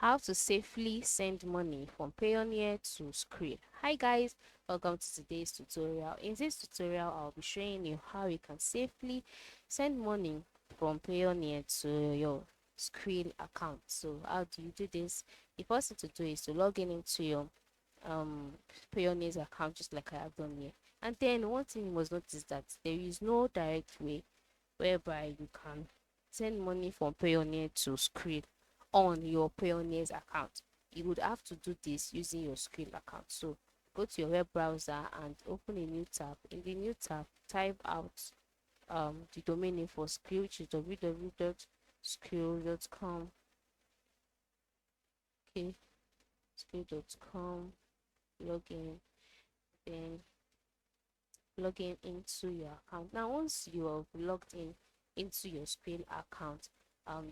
how to safely send money from Payoneer to Skrill. Hi guys, welcome to today's tutorial. In this tutorial, I'll be showing you how you can safely send money from Payoneer to your Skrill account. So how do you do this? The first thing to do is to log in into your um Payoneer's account just like I have done here. And then one thing you must notice that there is no direct way whereby you can send money from Payoneer to Skrill on your Payoneer's account. You would have to do this using your Skrill account. So go to your web browser and open a new tab. In the new tab, type out the domain name for Skrill, which is www.skrill.com. Okay, skrill.com. Login, then login into your account. Now, once you have logged in into your Skrill account,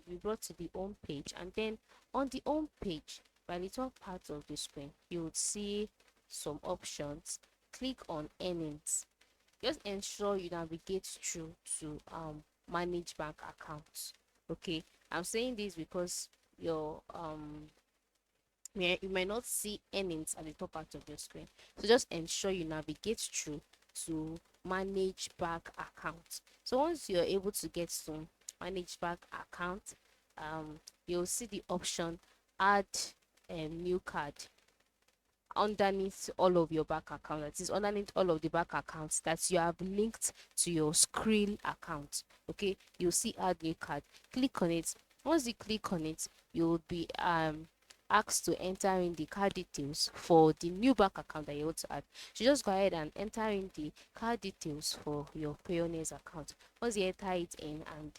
you brought to the home page, and then on the home page, by the top part of the screen, you would see some options. Click on earnings. Just ensure you navigate through to manage bank accounts. Okay, I'm saying this because your you might not see earnings at the top part of your screen. So just ensure you navigate through to manage bank account. So once you're able to get to manage bank account, you'll see the option add a new card underneath all of your bank account. That is underneath all of the bank accounts that you have linked to your Skrill account. Okay, you'll see add new card. Click on it. Once you click on it, you'll be asked to enter in the card details for the new bank account that you want to add. So just go ahead and enter in the card details for your Payoneer's account. Once you enter it in and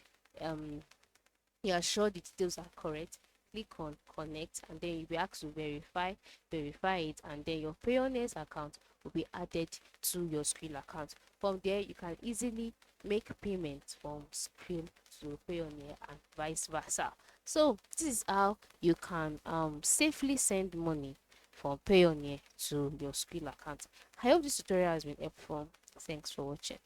you are sure the details are correct, click on connect, and then you'll be asked to verify it, and then your Payoneer's account will be added to your Skrill account. From there, you can easily make payments from Skrill to Payoneer and vice versa. So this is how you can safely send money from Payoneer to your Skrill account. I hope this tutorial has been helpful. Thanks for watching.